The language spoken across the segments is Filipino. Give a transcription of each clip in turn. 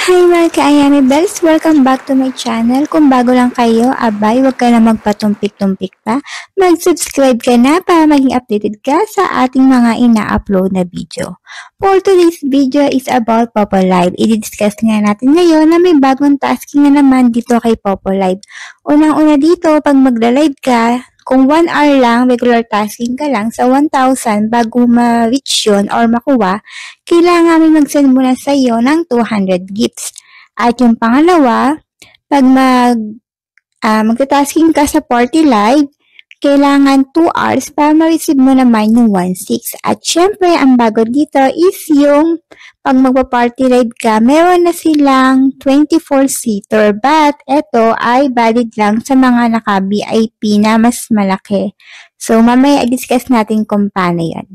Hi mga ka-Ayami Bells! Welcome back to my channel. Kung bago lang kayo, abay, huwag ka na magpatumpik-tumpik pa. Mag-subscribe ka na para maging updated ka sa ating mga ina-upload na video. For today's video is about Popo Live. I-discuss nga natin ngayon na may bagong tasking na naman dito kay Popo Live. Unang-una dito, pag magla-live ka, kung 1 hour lang, regular tasking ka lang sa 1,000 bago ma-reach yun or makuha, kailangan may mag-send muna sa iyo ng 200 gifts. At yung pangalawa, pag magta-tasking ka sa party live, kailangan 2 hours para ma-receive mo naman yung 1,600. At syempre, ang bago dito is yung pag magpa-party live ka, meron na silang 24-seater. But, ito ay valid lang sa mga naka-VIP na mas malaki. So, mamaya i-discuss natin kung paano yan.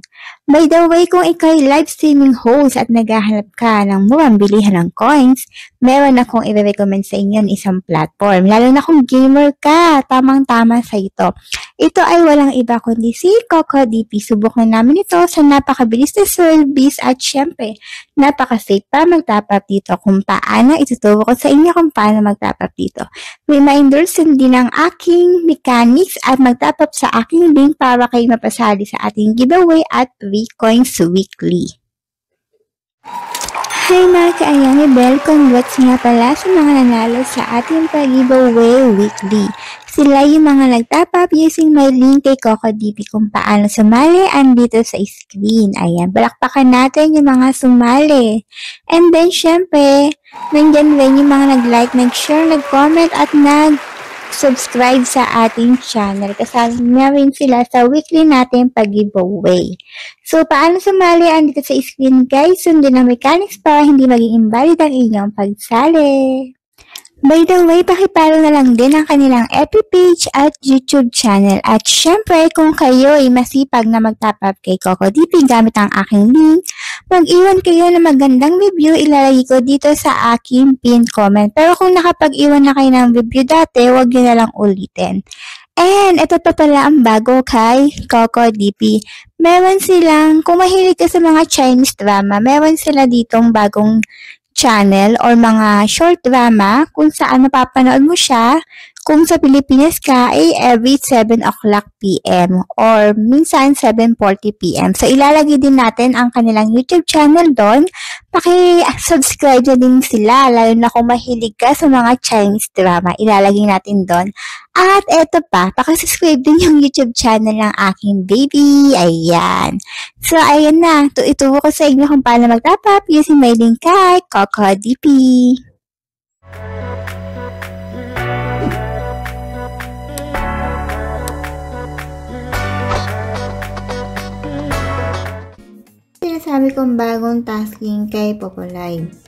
By the way, kung ikaw ay live streaming host at naghahanap ka ng murang bilihan ng coins, meron akong i-recommend sa inyo ng isang platform. Lalo na kung gamer ka, tamang-tama sa ito. Ito ay walang iba kundi si CocoDP. Subukan namin ito sa napakabilis na service at syempre, napaka-safe pa mag-top up dito. Kung paano, ituturo ko sa inyo kung paano mag-top up dito. Reminders din ng aking mechanics at mag-top up sa aking link para kayo mapasali sa ating giveaway at free coins weekly. Hi mga ka-Ayami Bell! Congrats nga pala sa mga nanalo sa ating pag-giveaway weekly. Sila yung mga nag-top up using my link kay CocoDP kung paano sumali andito sa screen. Ayan, balakpakan natin yung mga sumali. And then, syempre, nandyan rin yung mga nag-like, nag-share, nag-comment at nag-subscribe sa ating channel. Kasama na rin sila sa weekly natin pag-giveaway. So, paano sumali andito sa screen guys? Sundin ang mechanics para hindi maging invalid ang inyong pagsali. By the way, pakipalo na lang din ang kanilang FB page at YouTube channel. At syempre, kung kayo ay masipag na mag-top up kay CocoDP gamit ang aking link, mag-iwan kayo ng magandang review, ilalagay ko dito sa aking pinned comment. Pero kung nakapag-iwan na kayo ng review dati, huwag nyo na lang ulitin. And ito pa pala ang bago kay CocoDP. Meron silang, kung mahilig ka sa mga Chinese drama, meron sila ditong bagong channel or mga short drama kung saan mapapanood mo siya kung sa Pilipinas ka ay every 7 o'clock PM or minsan 7:40 PM. So ilalagay din natin ang kanilang YouTube channel doon. Paki-subscribe na din sila lalo na kung mahilig ka sa mga Chinese drama. Ilalagay natin doon. At eto pa, pakisubscribe din yung YouTube channel ng aking baby. Ayan. So, ayan na. Ituro ko sa inyo kung paano mag-top up using my link kay CocoDP. Sinasabi kong bagong tasking kay Popo Live.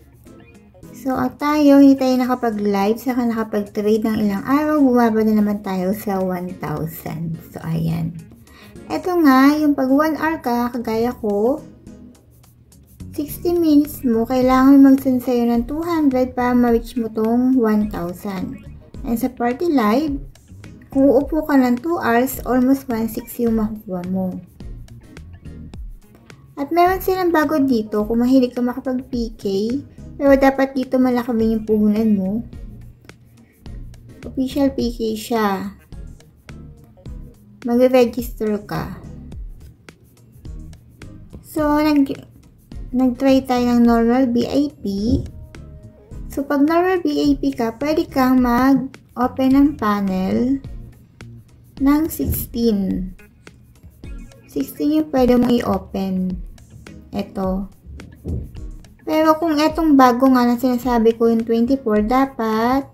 So, tayo, hindi tayo nakapag-live, saka nakapag-trade ng ilang araw, bumaba na naman tayo sa 1,000. So, ayan. Ito nga, yung pag 1 hour ka, kagaya ko, 60 minutes mo, kailangan mag-send sa'yo ng 200 para ma-reach mo tong 1,000. And sa party live, kung uupo ka ng 2 hours, almost 1,600 yung makukuha mo. At meron silang bago dito, kung mahilig ka makapag-PK, pero dapat dito malaki yung puhunan mo. Official PK siya. Mag-register ka. So, nag-try tayo ng normal VIP. So, pag normal VIP ka, pwede kang mag-open ng panel ng 16. 16 yung pwede mong i-open. Ito. Pero kung etong bago nga na sinasabi ko yung 24, dapat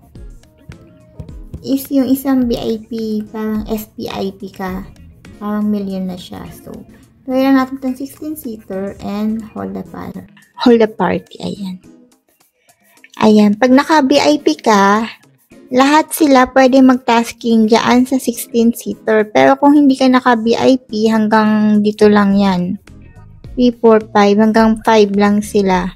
is yung isang VIP, parang SPIP ka. Parang million na siya. So, try lang natin itong 16-seater and hold the party. Ayan. Ayan. Pag naka-VIP ka, lahat sila pwede mag-tasking dyan sa 16-seater. Pero kung hindi ka naka-VIP, hanggang dito lang yan. 3, 4, 5. Hanggang 5 lang sila.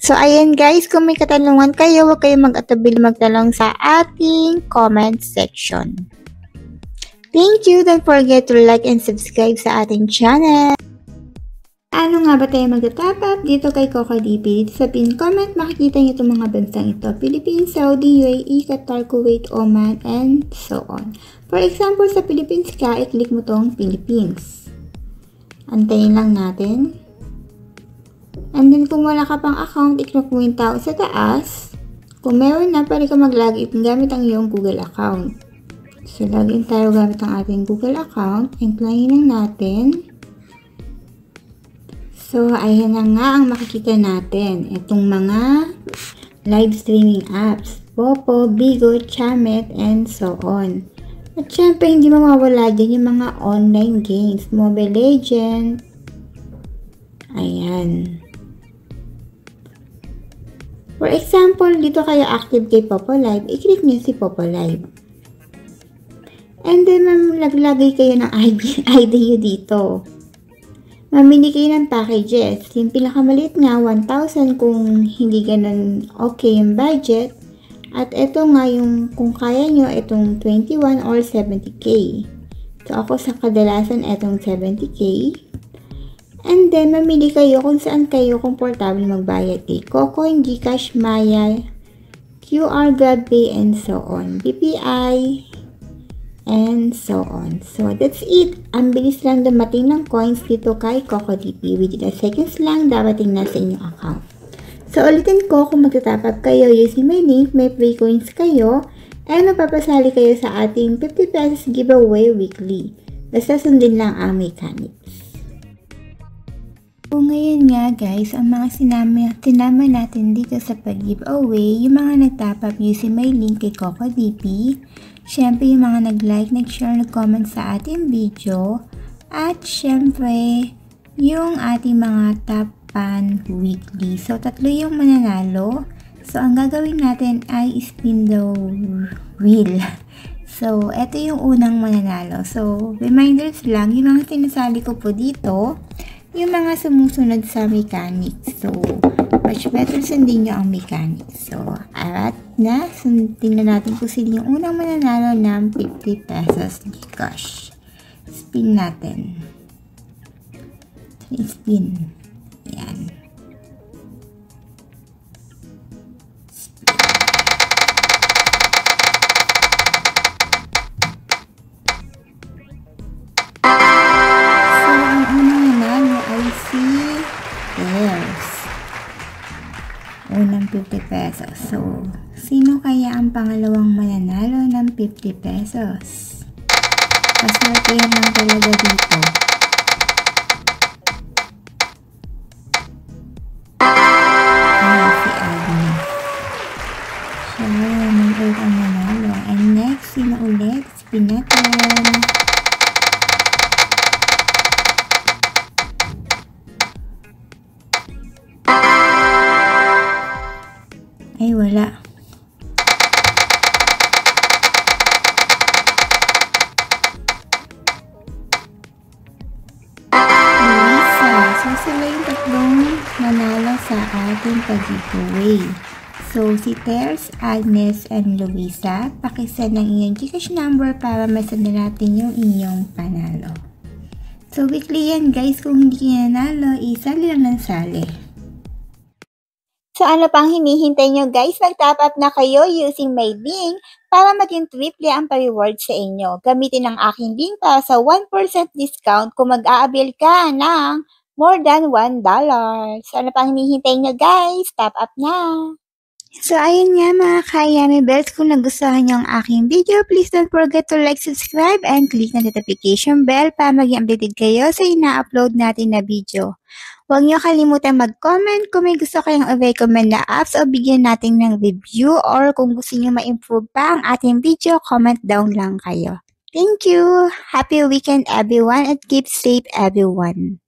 So, ayan guys, kung may katanungan kayo, huwag kayong mag-atubili magtanong sa ating comment section. Thank you! Don't forget to like and subscribe sa ating channel. Ano nga ba tayo magta-top up dito kay CocoDP? Dito sa pin comment, makikita niyo itong mga bansang ito. Philippines, Saudi, UAE, Qatar, Kuwait, Oman, and so on. For example, sa Philippines ka, i-click mo tong Philippines. Antayin lang natin. And then, kung wala ka pang account, i-click mo yung tao sa taas. Kung meron na, pwede ka mag-login gamit ang iyong Google account. So, login tayo gamit ang ating Google account. Incline lang natin. So, ayan na nga ang makikita natin. Itong mga live streaming apps. Popo, Bigo, Chamet, and so on. At syempre, hindi mawawala dyan yung mga online games. Mobile Legends. Ayan. For example, dito kayo active kay Popo Live. I-click nyo si Popo Live. And then, maglagay kayo ng ID nyo dito. Mamili kayo ng packages. Yung pinakamaliit nga, 1,000 kung hindi ganun okay yung budget. At ito nga yung kung kaya nyo, itong 21 or 70k. So ako sa kadalasan, itong 70k. And then, mamili kayo kung saan kayo komportable magbayad. Cocoin, Gcash, Maya, QR, GrabPay, and so on. BPI, and so on. So, that's it. Ang bilis lang dumating ng coins dito kay CocoDP. Within a seconds lang, dapating na sa inyong account. So, ulitin ko, kung magta-top up kayo using my link, may free coins kayo, and mapapasali kayo sa ating 50 pesos giveaway weekly. Basta sundin lang ang mechanics. So, ngayon nga guys, ang mga tinama natin dito sa pag-giveaway, yung mga nag-top up using my link kay CocoDP, syempre yung mga nag-like, nag-share, nag-comment sa ating video, at syempre yung ating mga top pan weekly. So, tatlo yung mananalo. So, ang gagawin natin ay spin the wheel. So, eto yung unang mananalo. So, reminders lang, yung mga sinasali ko po dito, yung mga sumusunod sa mechanics. So, much better sundin nyo ang mechanics. So, arat na. Tingnan natin kung sino yung unang mananalo ng 50 pesos Gcash. Spin natin. Spin. Ayan. Unang 50 pesos. So, sino kaya ang pangalawang mananalo ng 50 pesos? Paswertehan lang talaga dito. Ayan, si Agnes. Siya naman ulit ang nanalo. And next, sino ulit? Spin natin. Ay, wala. Luisa. So, sila yung tatlong nanalo sa ating pag-giveaway. So, si Ters, Agnes, and Luisa, pakisend ng inyong Gcash number para masend natin yung inyong panalo. So, weekly yan guys. Kung hindi kayo nanalo, isali lang ng sali. So, ano pang hinihintay nyo guys? Mag-top up na kayo using my link para maging triple ang pa-reward sa inyo. Gamitin ang aking link para sa 1% discount kung mag-a-avail ka ng more than $1. So, ano pang hinihintay nyo guys? Top up na! So, ayun nga mga ka-Yummy Bells, kung nagustuhan nyo ang aking video, please don't forget to like, subscribe, and click the notification bell para maging updated kayo sa ina-upload natin na video. Huwag nyo kalimutan mag-comment kung may gusto kayong i-recommend na apps o bigyan natin ng review, or kung gusto nyo ma-improve pa ang ating video, comment down lang kayo. Thank you! Happy weekend everyone, and keep safe everyone!